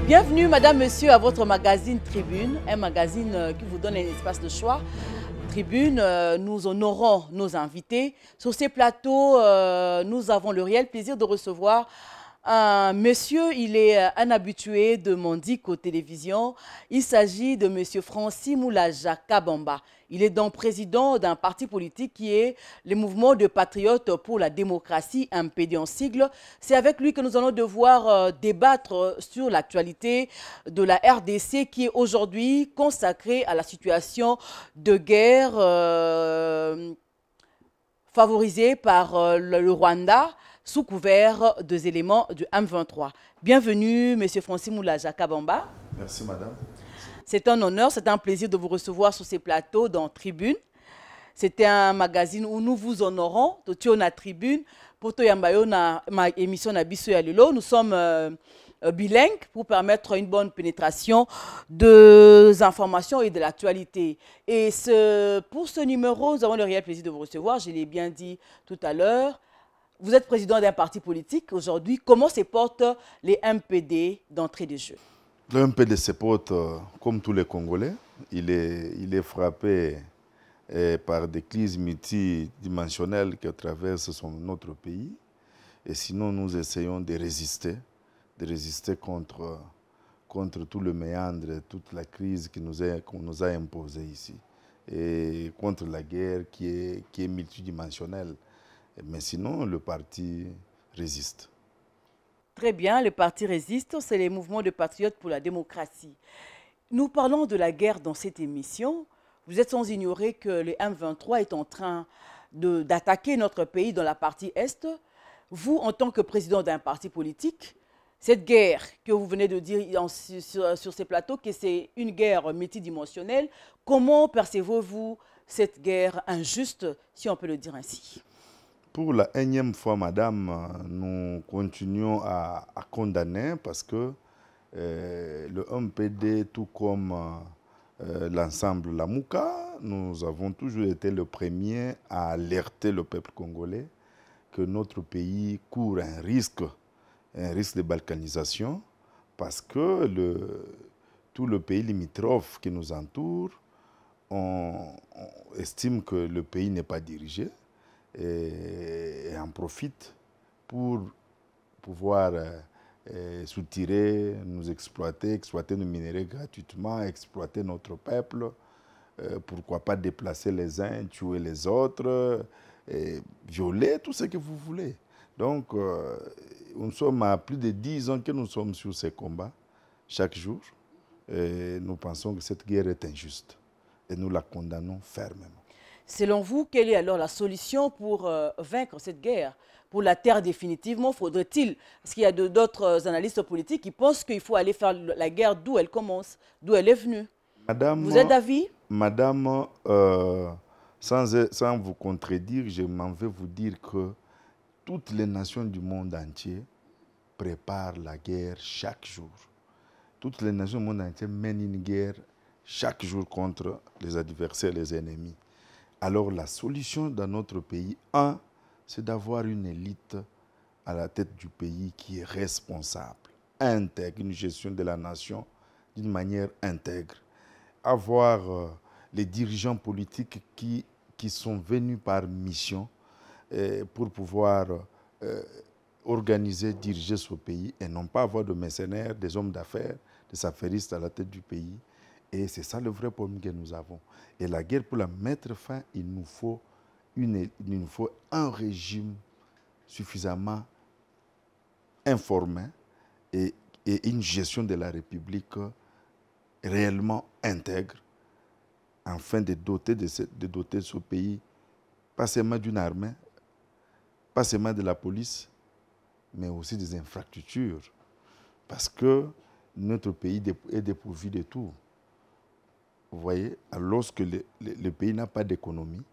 Bienvenue, madame, monsieur, à votre magazine Tribune, un magazine qui vous donne un espace de choix. Tribune, nous honorons nos invités. Sur ces plateaux, nous avons le réel plaisir de recevoir un monsieur, il est un habitué de Mondico Télévision. Il s'agit de monsieur Francis Moulaja Kabamba. Il est donc président d'un parti politique qui est le Mouvement de Patriotes pour la démocratie, MPD en sigle. C'est avec lui que nous allons devoir débattre sur l'actualité de la RDC qui est aujourd'hui consacrée à la situation de guerre favorisée par le Rwanda, sous couvert des éléments du M23. Bienvenue, M. Francis Moulaja Kabamba. Merci, madame. C'est un honneur, c'est un plaisir de vous recevoir sur ces plateaux dans Tribune. C'est un magazine où nous vous honorons. Totiona Tribune, pour Toyambayona, ma émission Nabiso Yalilo. Nous sommes bilingues pour permettre une bonne pénétration des informations et de l'actualité. Et pour ce numéro, nous avons le réel plaisir de vous recevoir. Je l'ai bien dit tout à l'heure. Vous êtes président d'un parti politique aujourd'hui. Comment se portent les MPD d'entrée de jeu? Le MPD se porte comme tous les Congolais. Il est frappé par des crises multidimensionnelles qui traversent notre pays. Et sinon, nous essayons de résister contre tout le méandre, toute la crise qu'on nous a imposée ici. Et contre la guerre qui est multidimensionnelle. Mais sinon, le parti résiste. Très bien, le parti résiste, c'est les mouvements de patriotes pour la démocratie. Nous parlons de la guerre dans cette émission. Vous êtes sans ignorer que le M23 est en train d'attaquer notre pays dans la partie Est. Vous, en tant que président d'un parti politique, cette guerre que vous venez de dire sur ces plateaux, que c'est une guerre multidimensionnelle, comment percevez-vous cette guerre injuste, si on peut le dire ainsi? Pour la énième fois, madame, nous continuons à condamner parce que le MPD, tout comme l'ensemble La Mouka, nous avons toujours été le premier à alerter le peuple congolais que notre pays court un risque de balkanisation parce que tout le pays limitrophe qui nous entoure, on estime que le pays n'est pas dirigé. Et en profite pour pouvoir soutirer, nous exploiter nos minéraux gratuitement, exploiter notre peuple, pourquoi pas déplacer les uns, tuer les autres, violer tout ce que vous voulez. Donc, nous sommes à plus de 10 ans que nous sommes sur ces combats, chaque jour. Et nous pensons que cette guerre est injuste et nous la condamnons fermement. Selon vous, quelle est alors la solution pour vaincre cette guerre? Pour la taire définitivement, faudrait-il? Parce qu'il y a d'autres analystes politiques qui pensent qu'il faut aller faire la guerre d'où elle commence, d'où elle est venue. Madame, vous êtes d'avis? Madame, sans vous contredire, je m'en vais vous dire que toutes les nations du monde entier préparent la guerre chaque jour. Toutes les nations du monde entier mènent une guerre chaque jour contre les adversaires, les ennemis. Alors la solution dans notre pays, c'est d'avoir une élite à la tête du pays qui est responsable, intègre, une gestion de la nation d'une manière intègre. Avoir les dirigeants politiques qui sont venus par mission pour pouvoir organiser, diriger ce pays et non pas avoir de mercenaires, des hommes d'affaires, des affairistes à la tête du pays. Et c'est ça le vrai problème que nous avons. Et la guerre, pour la mettre fin, il nous faut un régime suffisamment informé et une gestion de la République réellement intègre afin de doter ce pays, pas seulement d'une armée, pas seulement de la police, mais aussi des infrastructures. Parce que notre pays est dépourvu de tout. Vous voyez, lorsque le pays n'a pas d'économie,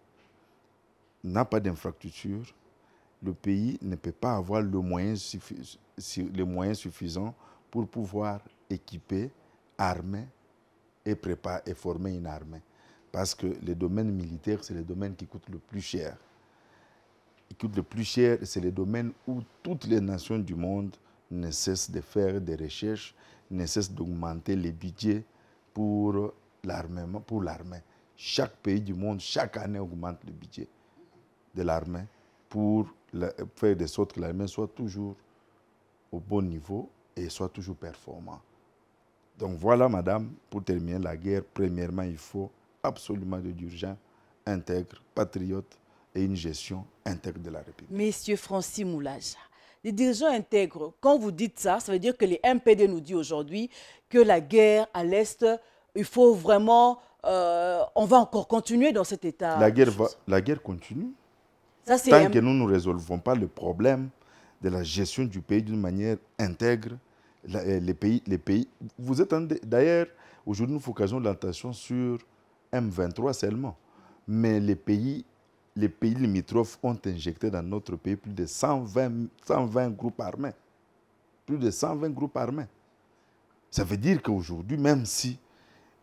n'a pas d'infrastructure, le pays ne peut pas avoir les moyens suffisants pour pouvoir équiper, armer et préparer et former une armée. Parce que le domaine militaire, c'est le domaine qui coûte le plus cher. Il coûte le plus cher, c'est le domaine où toutes les nations du monde ne cessent de faire des recherches, ne cesse d'augmenter les budgets pour l'armement, pour l'armée. Chaque pays du monde, chaque année, augmente le budget de l'armée pour faire de sorte que l'armée soit toujours au bon niveau et soit toujours performant. Donc voilà, madame, pour terminer la guerre, premièrement, il faut absolument de dirigeants intègres, patriotes et une gestion intègre de la République. Monsieur Francis Moulaja, les dirigeants intègres, quand vous dites ça, ça veut dire que les MPD nous disent aujourd'hui que la guerre à l'Est, il faut vraiment, on va encore continuer dans cet état. La guerre continue. Ça, tant que nous ne résolvons pas le problème de la gestion du pays d'une manière intègre, les pays, vous êtes d'ailleurs, aujourd'hui nous focalisons l'attention sur M23 seulement, mais les pays limitrophes ont injecté dans notre pays plus de 120 groupes armés. Plus de 120 groupes armés. Ça veut dire qu'aujourd'hui, même si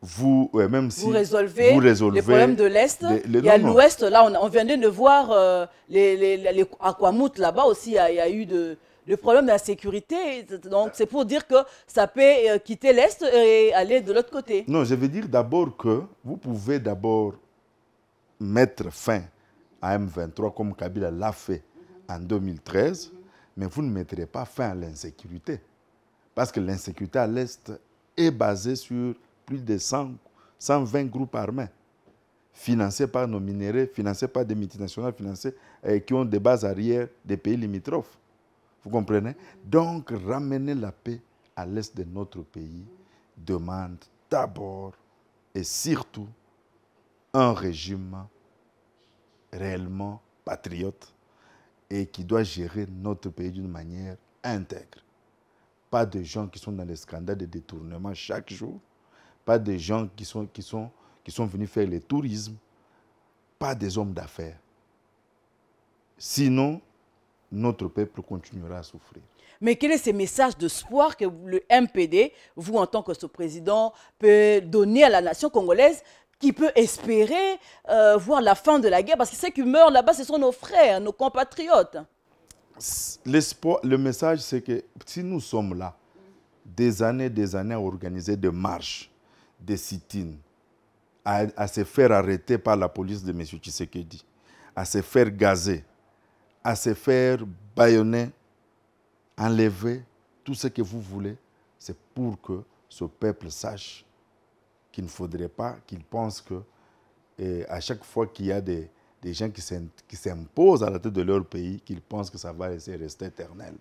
vous résolvez les problèmes de l'Est, il y a l'Ouest, là on vient de voir les Aquamout, là-bas aussi, il y a eu le problème de la sécurité. Donc c'est pour dire que ça peut quitter l'Est et aller de l'autre côté. Non, je veux dire d'abord que vous pouvez d'abord mettre fin à M23 comme Kabila l'a fait en 2013, mais vous ne mettrez pas fin à l'insécurité. Parce que l'insécurité à l'Est est basée sur plus de 120 groupes armés, financés par nos minéraux, financés par des multinationales, financés qui ont des bases arrière des pays limitrophes. Vous comprenez? Donc, ramener la paix à l'Est de notre pays demande d'abord et surtout un régime réellement patriote et qui doit gérer notre pays d'une manière intègre. Pas de gens qui sont dans les scandales de détournement chaque jour, pas des gens qui sont venus faire le tourisme, pas des hommes d'affaires. Sinon, notre peuple continuera à souffrir. Mais quel est ce message d'espoir que le MPD, vous en tant que ce président, peut donner à la nation congolaise qui peut espérer voir la fin de la guerre? Parce que ceux qui meurent là-bas, ce sont nos frères, nos compatriotes. L'espoir, le message, c'est que si nous sommes là, des années à organiser des marches, des sit-ins, à se faire arrêter par la police de M. Tshisekedi, à se faire gazer, à se faire bâillonner, enlever, tout ce que vous voulez, c'est pour que ce peuple sache qu'il ne faudrait pas, qu'il pense que à chaque fois qu'il y a des gens qui s'imposent à la tête de leur pays, qu'ils pensent que ça va rester éternel.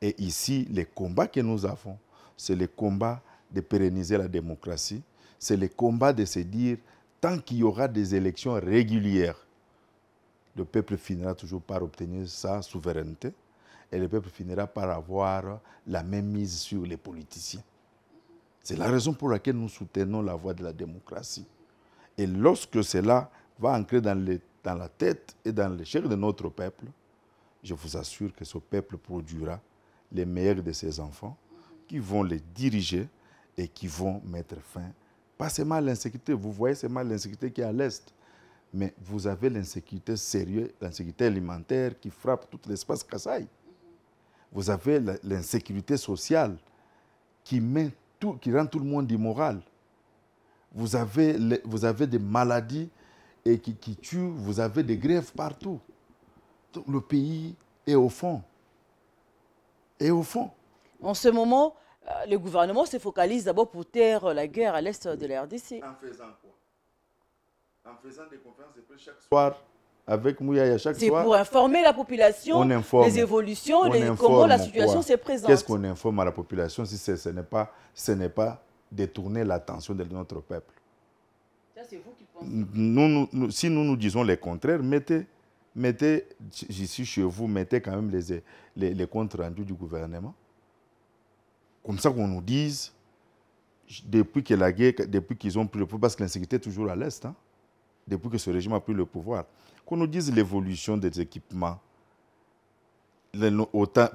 Et ici, les combats que nous avons, c'est le combat de pérenniser la démocratie, c'est le combat de se dire, tant qu'il y aura des élections régulières, le peuple finira toujours par obtenir sa souveraineté et le peuple finira par avoir la même mise sur les politiciens. C'est la raison pour laquelle nous soutenons la voie de la démocratie. Et lorsque cela va ancrer dans la tête et dans les chairs de notre peuple, je vous assure que ce peuple produira les meilleurs de ses enfants qui vont les diriger et qui vont mettre fin, pas seulement à l'insécurité, vous voyez seulement l'insécurité qui est à l'Est, mais vous avez l'insécurité sérieuse, l'insécurité alimentaire qui frappe tout l'espace Kasaï. Vous avez l'insécurité sociale qui rend tout le monde immoral. Vous avez des maladies et qui tuent, vous avez des grèves partout. Donc, le pays est au fond. Et au fond. En ce moment, le gouvernement se focalise d'abord pour taire la guerre à l'est de la RDC. En faisant quoi? En faisant des conférences de presse chaque soir avec Mouyaya chaque soir. C'est pour informer la population des évolutions, comment la situation se présente. Qu'est-ce qu'on informe à la population si ce n'est pas détourner l'attention de notre peuple? Ça, c'est vous qui pensez. Si nous disons le contraire, mettez ici chez vous, mettez quand même les comptes rendus du gouvernement. Comme ça qu'on nous dise, depuis que la guerre, depuis qu'ils ont pris le pouvoir, parce que l'insécurité est toujours à l'Est, hein, depuis que ce régime a pris le pouvoir, qu'on nous dise l'évolution des équipements,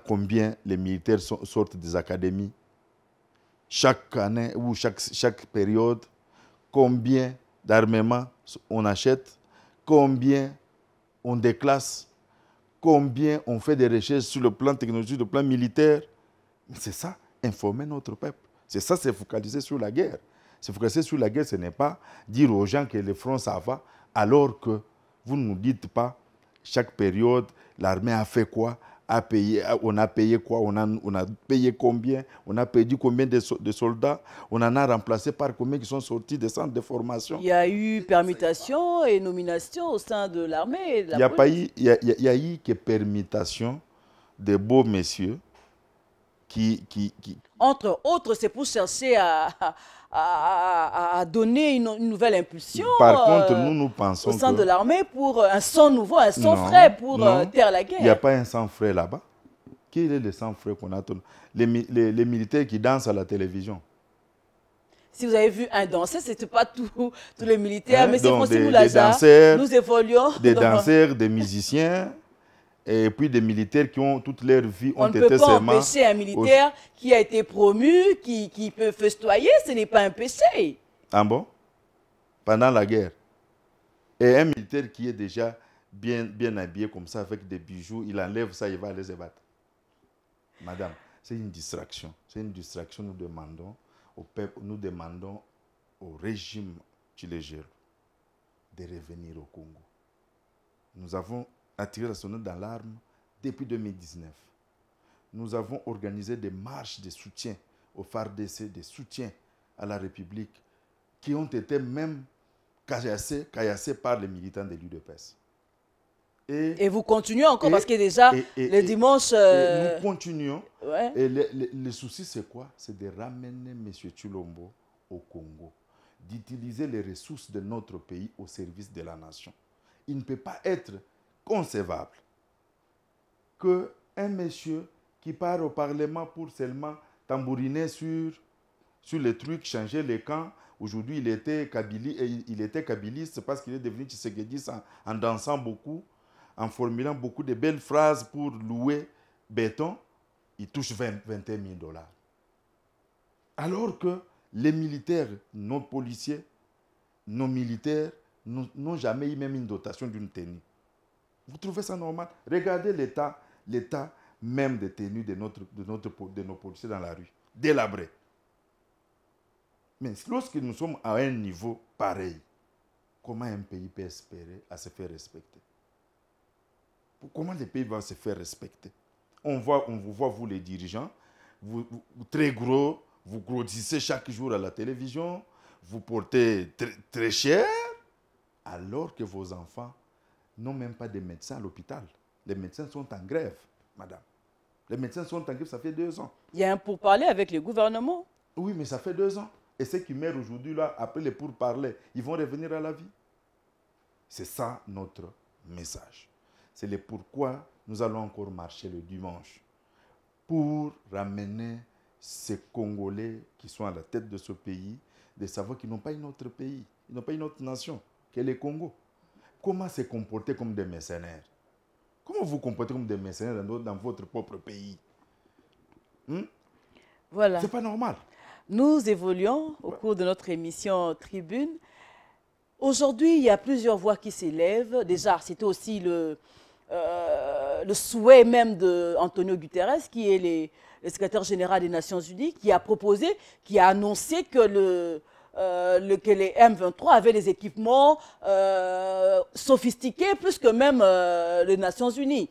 combien les militaires sortent des académies, chaque année ou chaque période, combien d'armements on achète, combien on déclasse, combien on fait des recherches sur le plan technologique, sur le plan militaire. C'est ça, informer notre peuple. C'est ça, c'est focaliser sur la guerre. Se focaliser sur la guerre, ce n'est pas dire aux gens que le front, ça va, alors que vous ne nous dites pas, chaque période, l'armée a fait quoi, on a payé quoi, on a payé combien, on a perdu combien de soldats, on en a remplacé par combien qui sont sortis des centres de formation. Il y a eu permutation et nomination au sein de l'armée et de Il la police. n'y a eu que permutation de beaux messieurs qui Entre autres, c'est pour chercher à donner une nouvelle impulsion Par contre, nous pensons au sein que... de l'armée pour un sang nouveau, un sang Non, frais pour non, taire la il n'y a guerre. pas un sang frais là-bas. Quel est le sang frais qu'on a? Les militaires qui dansent à la télévision. Si vous avez vu un danser, ce n'était pas tous les militaires, mais c'est Donc, Francis des Moulaja. danseurs, Nous évoluons. des danseurs, des musiciens, et puis des militaires qui ont toute leur vie On ont ne peut été pas seulement... empêcher un militaire qui a été promu, qui peut festoyer, ce n'est pas un péché. Ah bon? Pendant la guerre. Et un militaire qui est déjà bien habillé comme ça, avec des bijoux, il enlève ça, il va aller se battre. Madame, c'est une distraction. C'est une distraction, nous demandons au peuple, nous demandons au régime Tshilejelo de revenir au Congo. Nous avons attiré la sonnette d'alarme depuis 2019. Nous avons organisé des marches de soutien au FARDC, des soutiens à la République, qui ont été même caillassés par les militants de l'UDPS. Et vous continuez encore parce que déjà, le dimanche... nous continuons. Ouais. Et le souci, c'est quoi? C'est de ramener M. Tshilombo au Congo, d'utiliser les ressources de notre pays au service de la nation. Il ne peut pas être concevable qu'un monsieur qui part au Parlement pour seulement tambouriner sur les trucs, changer les camps. Aujourd'hui, il était kabiliste parce qu'il est devenu tshisekedi en dansant beaucoup, en formulant beaucoup de belles phrases pour louer béton. Il touche 21 000 $. Alors que les militaires, nos policiers, nos militaires n'ont jamais eu même une dotation d'une tenue. Vous trouvez ça normal? Regardez l'état même des tenues de nos policiers dans la rue, délabrés. Mais lorsque nous sommes à un niveau pareil, comment un pays peut espérer à se faire respecter? Comment les pays vont se faire respecter? On vous voit, vous les dirigeants, vous très gros, vous grossissez chaque jour à la télévision, vous portez très cher, alors que vos enfants n'ont même pas de médecins à l'hôpital. Les médecins sont en grève, madame. Les médecins sont en grève, ça fait 2 ans. Il y a un pourparler avec le gouvernement. Oui, mais ça fait 2 ans. Et ceux qui meurent aujourd'hui, là, après les pourparlers, ils vont revenir à la vie. C'est ça notre message. C'est le pourquoi nous allons encore marcher le dimanche. Pour ramener ces Congolais qui sont à la tête de ce pays, de savoir qu'ils n'ont pas un autre pays, ils n'ont pas une autre nation que le Congo. Comment se comporter comme des mercenaires? Comment vous comportez comme des mercenaires dans votre propre pays? Voilà. C'est pas normal. Nous évoluons au cours de notre émission Tribune. Aujourd'hui, il y a plusieurs voix qui s'élèvent. Déjà, c'était aussi le souhait même d'Antonio Guterres, qui est le secrétaire général des Nations Unies, qui a proposé, qui a annoncé que les M23 avaient des équipements sophistiqués, plus que même les Nations Unies.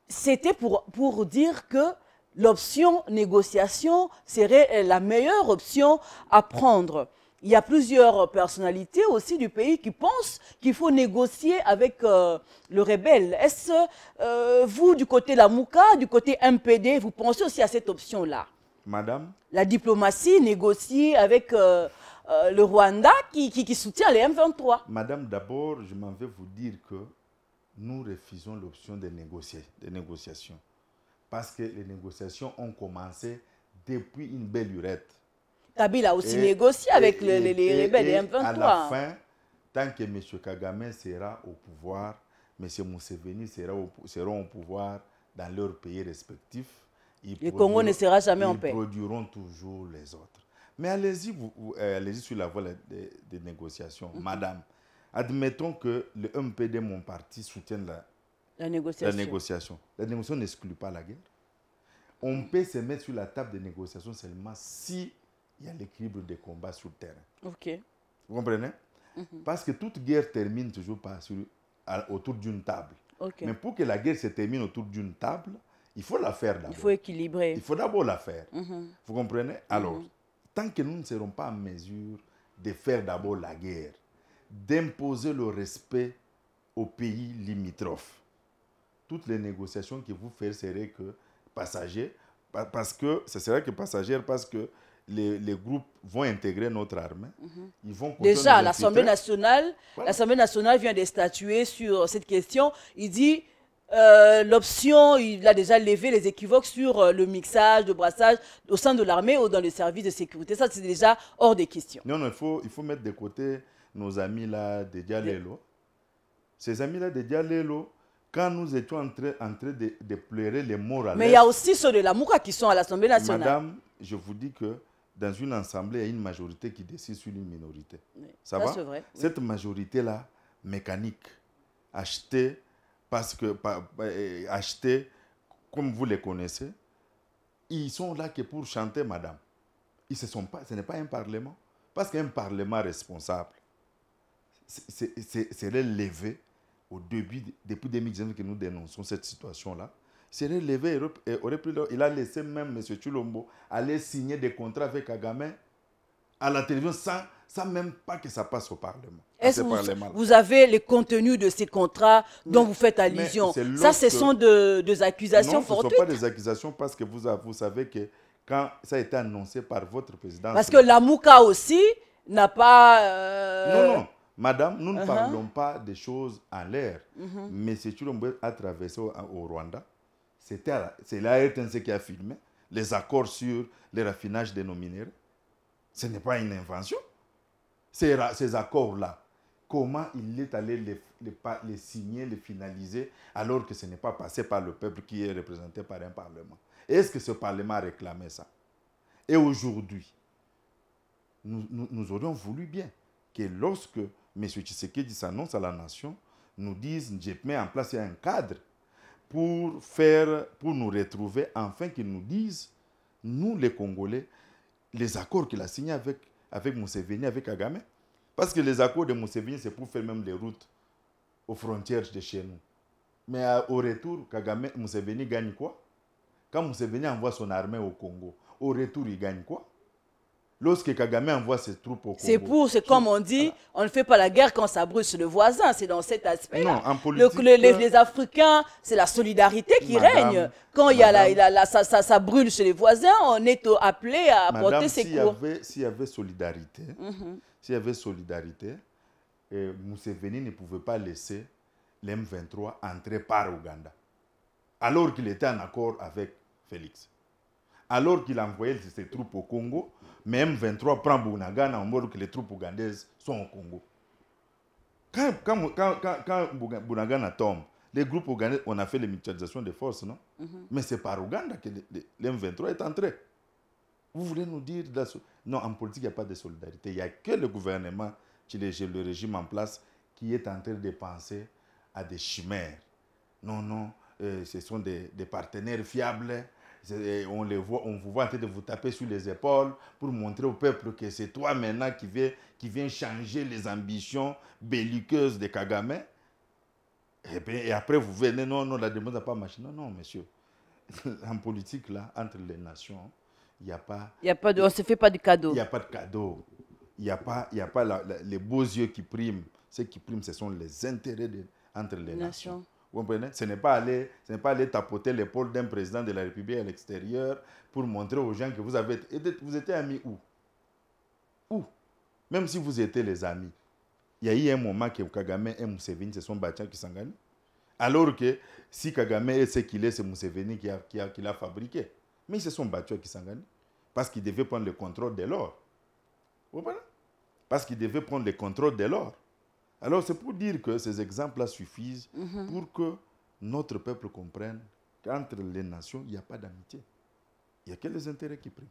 C'était pour dire que l'option négociation serait la meilleure option à prendre. Il y a plusieurs personnalités aussi du pays qui pensent qu'il faut négocier avec le rebelle. Est-ce, vous, du côté Lamouka, du côté MPD, vous pensez aussi à cette option-là? Madame? La diplomatie, négocier avec le Rwanda qui soutient les M23. Madame, d'abord, je m'en vais vous dire que nous refusons l'option de négociation. Parce que les négociations ont commencé depuis une belle lurette. Kabila a aussi négocié avec les rebelles des M23. À la fin, tant que M. Kagame sera au pouvoir, M. Museveni seront au pouvoir dans leurs pays respectifs, le Congo ne sera jamais en paix. Ils produiront toujours les autres. Mais allez-y allez sur la voie des négociations. Madame, admettons que le MPD, mon parti, soutienne la négociation. La négociation n'exclut pas la guerre. On peut se mettre sur la table de négociation seulement si il y a l'équilibre des combats sur le terrain. Ok. Vous comprenez? Parce que toute guerre termine toujours autour d'une table. Ok. Mais pour que la guerre se termine autour d'une table, il faut la faire d'abord. Il faut équilibrer. Il faut d'abord la faire. Vous comprenez? Alors, tant que nous ne serons pas en mesure de faire d'abord la guerre, d'imposer le respect aux pays limitrophes, toutes les négociations que vous faites seraient que passagers, parce que ce serait que passagères, parce que les groupes vont intégrer notre armée. Ils vont déjà, l'Assemblée nationale, voilà. l'Assemblée nationale vient de statuer sur cette question. Il dit l'option, il a déjà levé les équivoques sur le mixage, le brassage au sein de l'armée ou dans les services de sécurité. Ça, c'est déjà hors des questions. Non, il faut mettre de côté nos amis là de Dialelo. Ces amis là de Dialelo, quand nous étions en train de pleurer les morts à l'Est. Mais il y a aussi ceux de la Mouka qui sont à l'Assemblée nationale. Madame, je vous dis que dans une assemblée, il y a une majorité qui décide sur une minorité. Oui, ça va? C'est vrai. Cette majorité-là, mécanique, achetée, achetée, comme vous les connaissez, ils sont là que pour chanter, madame. Ce n'est pas un parlement. Parce qu'un parlement responsable serait levé au début, depuis 2019 que nous dénonçons cette situation-là, serait levé et aurait pris il a laissé même M. Chulombo aller signer des contrats avec Kagame à la télévision sans même pas que ça passe au Parlement. Est-ce que vous avez les contenus de ces contrats dont vous faites allusion? Ça, ce sont des accusations fortuites. Non, ce ne sont pas des accusations parce que vous savez que quand ça a été annoncé par votre président... Parce que la Mouka aussi n'a pas... Non. Madame, nous ne parlons pas des choses en l'air. Mais M. Chulombo a traversé au Rwanda. C'est la RTNC qui a filmé les accords sur le raffinage de nos minéraux. Ce n'est pas une invention. Ces accords-là, comment il est allé les signer, les finaliser, alors que ce n'est pas passé par le peuple qui est représenté par un parlement? Est-ce que ce parlement a réclamé ça? Et aujourd'hui, nous aurions voulu bien que lorsque M. Tshisekedi s'annonce à la nation, nous dise, je mets en place un cadre pour nous retrouver, afin qu'ils nous disent, nous les Congolais, les accords qu'il a signés avec Museveni, avec Kagame. Parce que les accords de Museveni, c'est pour faire même les routes aux frontières de chez nous. Mais au retour, Museveni gagne quoi? Quand Museveni envoie son armée au Congo, au retour, il gagne quoi? Lorsque Kagame envoie ses troupes au Congo... C'est comme on dit, voilà. On ne fait pas la guerre quand ça brûle sur le voisin. C'est dans cet aspect-là. Non, en politique... Les Africains, c'est la solidarité qui règne. Quand il y a ça brûle chez les voisins, on est appelé à apporter secours. S'il y avait solidarité, Museveni ne pouvait pas laisser les M23 entrer par Ouganda. Alors qu'il était en accord avec Félix. Alors qu'il envoyait ses troupes au Congo, mais M23 prend Bunagana en mode que les troupes ougandaises sont au Congo. Quand Bunagana tombe, les groupes ougandais, on a fait les mutualisations des forces, non? Mais c'est par Ouganda que les M23 est entré. Vous voulez nous dire... Non, en politique, il n'y a pas de solidarité. Il n'y a que le gouvernement, le régime en place, qui est en train de penser à des chimères. Non, ce sont des partenaires fiables. On vous voit en train de vous taper sur les épaules pour montrer au peuple que c'est toi maintenant qui viens changer les ambitions belliqueuses de Kagame. Et après, vous venez, non, la demande n'a pas marché. Non, monsieur. En politique, là, entre les nations, il n'y a pas... on ne se fait pas de cadeau. Il n'y a pas de cadeau. Il n'y a pas les beaux yeux qui priment. Ce qui prime, ce sont les intérêts entre les nations. Vous comprenez? Ce n'est pas aller tapoter l'épaule d'un président de la République à l'extérieur pour montrer aux gens que vous étiez amis où? Où? Même si vous étiez les amis. Il y a eu un moment que Kagame et Museveni se sont battus à Kisangani. Alors que si Kagame est ce qu'il est, c'est Museveni qui l'a fabriqué. Mais ils se sont battus à Kisangani parce qu'ils devaient prendre le contrôle de l'or. Vous comprenez? Parce qu'ils devaient prendre le contrôle de l'or. Alors, c'est pour dire que ces exemples-là suffisent pour que notre peuple comprenne qu'entre les nations, il n'y a pas d'amitié. Il n'y a que les intérêts qui priment.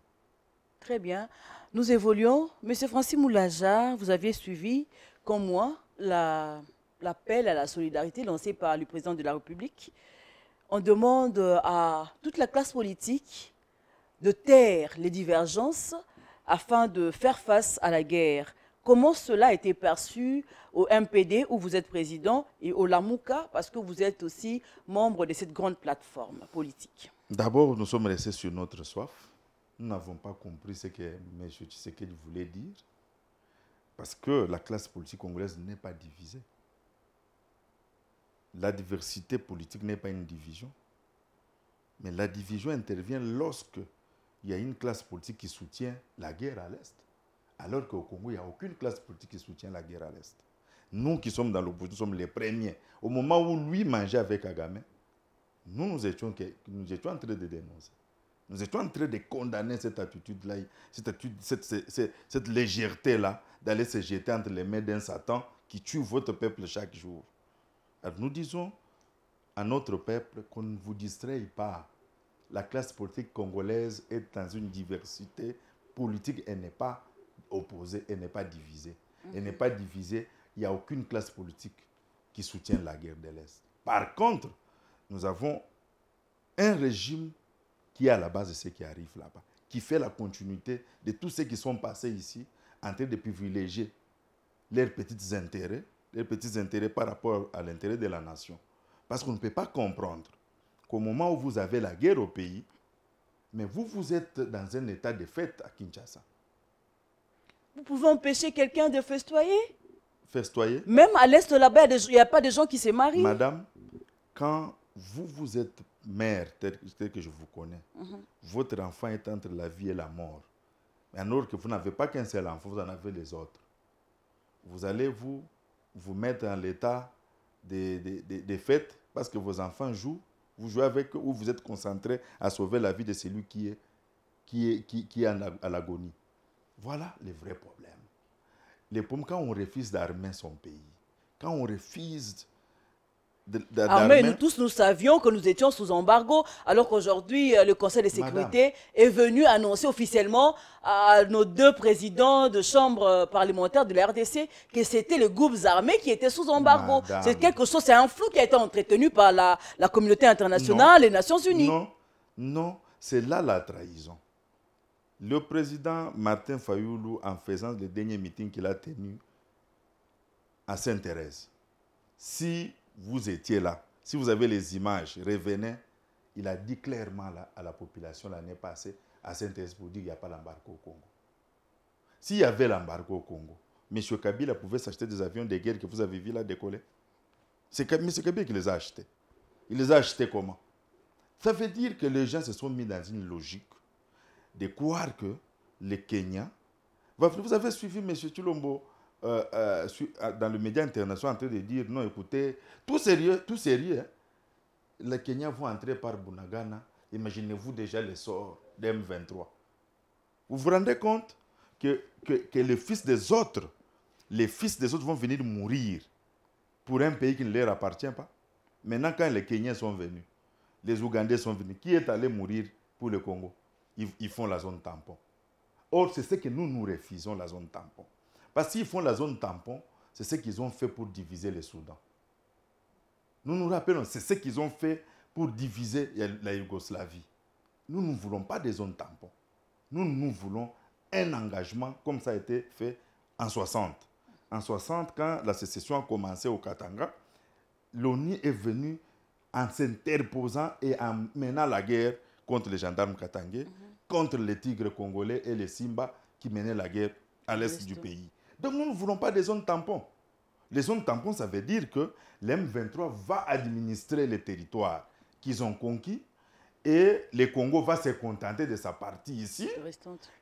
Très bien. Nous évoluons. Monsieur Francis Moulaja, vous aviez suivi, comme moi, l'appel à la solidarité lancé par le président de la République. On demande à toute la classe politique de taire les divergences afin de faire face à la guerre. Comment cela a été perçu au MPD, où vous êtes président, et au Lamouka, parce que vous êtes aussi membre de cette grande plateforme politique? D'abord, nous sommes restés sur notre soif. Nous n'avons pas compris ce que M. Tshisekedi voulait dire, parce que la classe politique congolaise n'est pas divisée. La diversité politique n'est pas une division. Mais la division intervient lorsque il y a une classe politique qui soutient la guerre à l'Est. Alors qu'au Congo, il n'y a aucune classe politique qui soutient la guerre à l'Est. Nous qui sommes dans l'opposition, nous sommes les premiers. Au moment où lui mangeait avec Kagame, nous étions en train de dénoncer. Nous étions en train de condamner cette attitude-là, cette légèreté-là, d'aller se jeter entre les mains d'un Satan qui tue votre peuple chaque jour. Alors nous disons à notre peuple qu'on ne vous distraye pas. La classe politique congolaise est dans une diversité politique, elle n'est pas opposée, elle n'est pas divisée. Elle n'est pas divisée, il n'y a aucune classe politique qui soutient la guerre de l'Est. Par contre, nous avons un régime qui est à la base de ce qui arrive là-bas, qui fait la continuité de tous ceux qui sont passés ici en train de privilégier leurs petits intérêts par rapport à l'intérêt de la nation. Parce qu'on ne peut pas comprendre qu'au moment où vous avez la guerre au pays, mais vous êtes dans un état de fête à Kinshasa. Vous pouvez empêcher quelqu'un de festoyer? Festoyer? Même à l'Est là-bas, il n'y a pas de gens qui se marient. Madame, quand vous êtes mère, tel que je vous connais, votre enfant est entre la vie et la mort. Alors que vous n'avez pas qu'un seul enfant, vous en avez les autres. Vous allez vous mettre en l'état des fêtes parce que vos enfants jouent, vous jouez avec eux ou vous êtes concentré à sauver la vie de celui qui est à l'agonie. Voilà les vrais problèmes. Les problèmes, quand on refuse d'armer son pays, quand on refuse d'armer... Nous tous, nous savions que nous étions sous embargo, alors qu'aujourd'hui, le Conseil de sécurité est venu annoncer officiellement à nos deux présidents de chambre parlementaire de la RDC que c'était les groupes armés qui étaient sous embargo. C'est quelque chose, c'est un flou qui a été entretenu par la communauté internationale, les Nations Unies. Non, c'est là la trahison. Le président Martin Fayoulou, en faisant le dernier meeting qu'il a tenu à Sainte-Thérèse, si vous étiez là, si vous avez les images, revenez, il a dit clairement à la population l'année passée à Sainte-Thérèse pour dire qu'il n'y a pas l'embargo au Congo. S'il y avait l'embargo au Congo, M. Kabila pouvait s'acheter des avions de guerre que vous avez vu là décoller. C'est M. Kabila qui les a achetés. Il les a achetés comment? Ça veut dire que les gens se sont mis dans une logique de croire que le Kenya... Vous avez suivi M. Chilombo dans le média international en train de dire non, écoutez, tout sérieux, hein, les Kenyans vont entrer par Bunagana. Imaginez-vous déjà le sort d'M23. Vous vous rendez compte que les fils des autres vont venir mourir pour un pays qui ne leur appartient pas. Maintenant, quand les Kenyans sont venus, les Ougandais sont venus, qui est allé mourir pour le Congo? Ils font la zone tampon. Or, c'est ce que nous refusons, la zone tampon. Parce qu'ils font la zone tampon, c'est ce qu'ils ont fait pour diviser le Soudan. Nous nous rappelons, c'est ce qu'ils ont fait pour diviser la Yougoslavie. Nous ne voulons pas des zones tampons. Nous voulons un engagement comme ça a été fait en 60. En 60, quand la sécession a commencé au Katanga, l'ONU est venue en s'interposant et en menant la guerre contre les gendarmes katangais, contre les tigres congolais et les Simba qui menaient la guerre à l'est du pays. Donc nous ne voulons pas des zones tampons. Les zones tampons, ça veut dire que l'M23 va administrer les territoires qu'ils ont conquis et le Congo va se contenter de sa partie ici.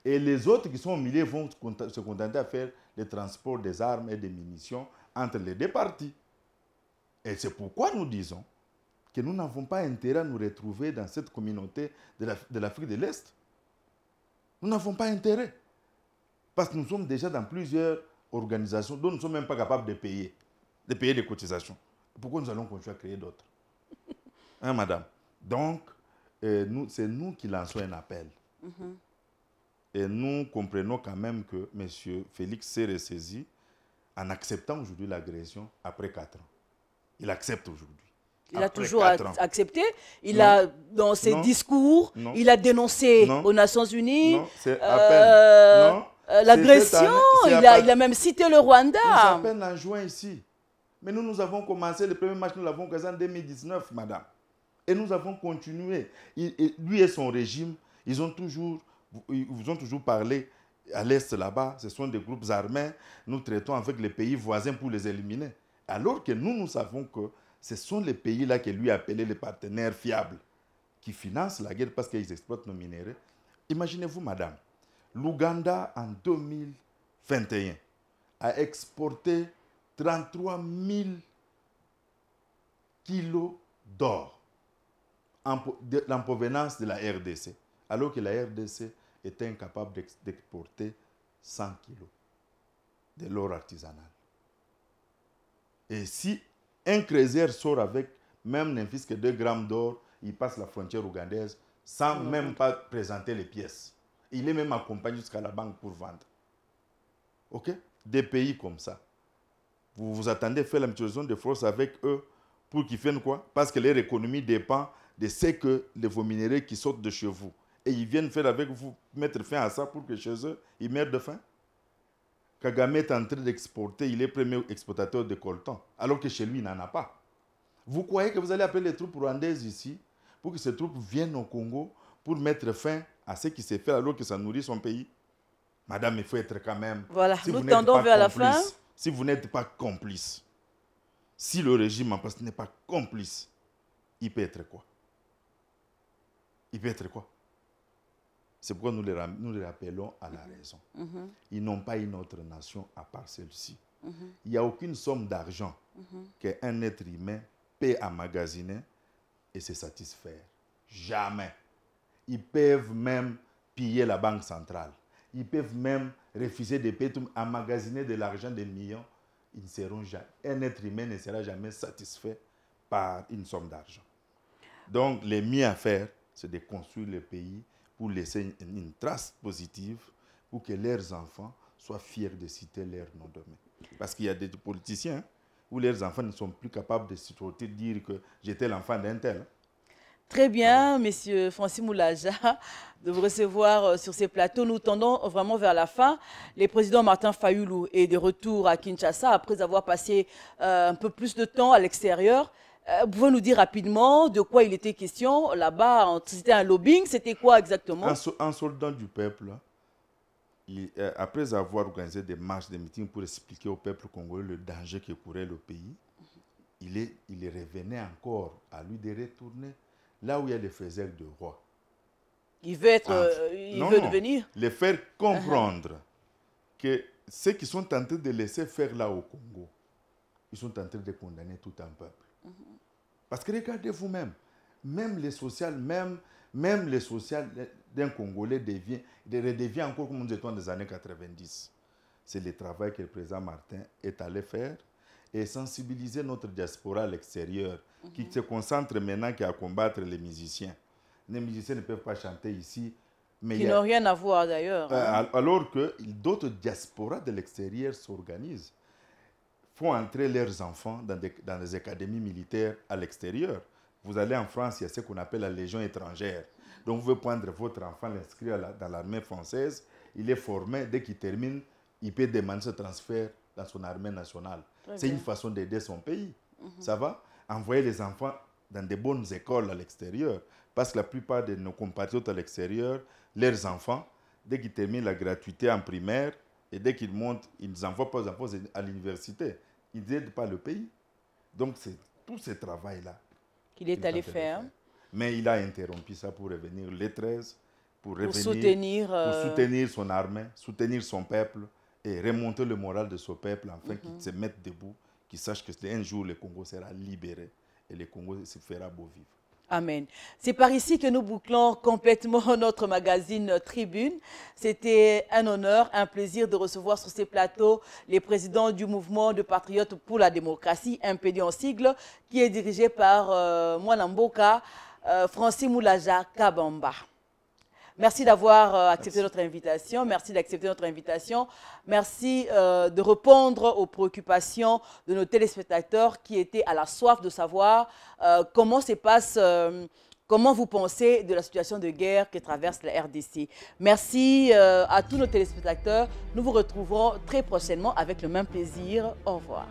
Et les autres qui sont au milieu vont se contenter à faire le transport des armes et des munitions entre les deux parties. Et c'est pourquoi nous disons que nous n'avons pas intérêt à nous retrouver dans cette communauté de l'Afrique de l'Est. Nous n'avons pas intérêt. Parce que nous sommes déjà dans plusieurs organisations dont nous ne sommes même pas capables de payer des cotisations. Pourquoi nous allons continuer à créer d'autres? Hein, madame? Donc, c'est nous qui lançons un appel. Et nous comprenons quand même que M. Félix s'est ressaisi en acceptant aujourd'hui l'agression après 4 ans. Il accepte aujourd'hui. Il a Après toujours 4 ans. accepté. Il Non. a, dans ses Non. discours, Non. il a dénoncé Non. aux Nations Unies Non, c'est à peine. Non. C'est l'agression. cette année, c'est Il a même cité le Rwanda. c'est à peine en juin ici. Mais nous avons commencé, le premier match, nous l'avons commencé en 2019, madame. Et nous avons continué. Lui et son régime, ils vous ont toujours parlé à l'Est là-bas. Ce sont des groupes armés. Nous traitons avec les pays voisins pour les éliminer. Alors que nous savons que ce sont les pays-là que lui appelait les partenaires fiables qui financent la guerre parce qu'ils exploitent nos minéraux. Imaginez-vous, madame, l'Ouganda en 2021 a exporté 33 000 kilos d'or en provenance de la RDC, alors que la RDC était incapable d'exporter 100 kilos de l'or artisanal. Et si un creuser sort avec même n'importe que 2 grammes d'or, il passe la frontière ougandaise sans même pas présenter les pièces. Il est même accompagné jusqu'à la banque pour vendre. Ok? Des pays comme ça. Vous vous attendez à faire la mutualisation de force avec eux pour qu'ils fassent quoi? Parce que leur économie dépend de ce que vos minéraux qui sortent de chez vous. Et ils viennent faire avec vous, mettre fin à ça pour que chez eux, ils meurent de faim. Kagame est en train d'exporter, il est premier exportateur de coltan, alors que chez lui, il n'en a pas. Vous croyez que vous allez appeler les troupes rwandaises ici pour que ces troupes viennent au Congo pour mettre fin à ce qui s'est fait alors que ça nourrit son pays? Madame, il faut être quand même... Voilà, si nous tendons vers la fin. Si vous n'êtes pas complice, si le régime en place n'est pas complice, il peut être quoi? Il peut être quoi? C'est pourquoi nous les rappelons à la raison. Ils n'ont pas une autre nation à part celle-ci. Il n'y a aucune somme d'argent qu'un être humain peut emmagasiner et se satisfaire. Jamais. Ils peuvent même piller la banque centrale. Ils peuvent même refuser de payer, emmagasiner de l'argent des millions. Ils ne seront jamais, un être humain ne sera jamais satisfait par une somme d'argent. Donc, les mieux à faire, c'est de construire le pays pour laisser une trace positive pour que leurs enfants soient fiers de citer leur nom demain. Parce qu'il y a des politiciens où leurs enfants ne sont plus capables de se dire que j'étais l'enfant d'un tel. Très bien, Monsieur Francis Moulaja, de vous recevoir sur ces plateaux. Nous tendons vraiment vers la fin. Le président Martin Fayulu est de retour à Kinshasa après avoir passé un peu plus de temps à l'extérieur. Pouvez-vous nous dire rapidement de quoi il était question là-bas? C'était un lobbying, c'était quoi exactement? Un soldat du peuple, après avoir organisé des marches, des meetings pour expliquer au peuple congolais le danger que courait le pays, il revenait encore à lui de retourner là où il y a les faiseurs de roi. Il veut devenir? Les faire comprendre que ceux qui sont en train de laisser faire là au Congo, ils sont en train de condamner tout un peuple. Parce que regardez vous-même, même les social d'un Congolais redevient encore comme nous étions dans les années 90. C'est le travail que le président Martin est allé faire et sensibiliser notre diaspora à l'extérieur, qui se concentre maintenant à combattre les musiciens. Les musiciens ne peuvent pas chanter ici. Mais qui n'ont rien à voir d'ailleurs. Alors que d'autres diasporas de l'extérieur s'organisent, font entrer leurs enfants dans les académies militaires à l'extérieur. Vous allez en France, il y a ce qu'on appelle la Légion étrangère. Donc vous pouvez prendre votre enfant, l'inscrire dans l'armée française, il est formé, dès qu'il termine, il peut demander ce transfert dans son armée nationale. C'est une façon d'aider son pays. Ça va? Envoyer les enfants dans de bonnes écoles à l'extérieur. Parce que la plupart de nos compatriotes à l'extérieur, leurs enfants, dès qu'ils terminent la gratuité en primaire, et dès qu'ils montent, ils n'envoient pas aux enfants à l'université. Ils n'aident pas le pays. Donc c'est tout ce travail-là qu'il est allé faire. Mais il a interrompu ça pour revenir les 13, pour soutenir son armée, soutenir son peuple et remonter le moral de son peuple, afin qu'il se mette debout, qu'il sache qu'un jour le Congo sera libéré et le Congo se fera beau vivre. Amen. C'est par ici que nous bouclons complètement notre magazine Tribune. C'était un honneur, un plaisir de recevoir sur ces plateaux les présidents du mouvement de patriotes pour la démocratie, MPD en sigle, qui est dirigé par Mwanamboka Francis Moulaja Kabamba. Merci d'avoir accepté notre invitation. Merci d'accepter notre invitation. Merci de répondre aux préoccupations de nos téléspectateurs qui étaient à la soif de savoir comment se passe, comment vous pensez de la situation de guerre que traverse la RDC. Merci à tous nos téléspectateurs. Nous vous retrouverons très prochainement avec le même plaisir. Au revoir.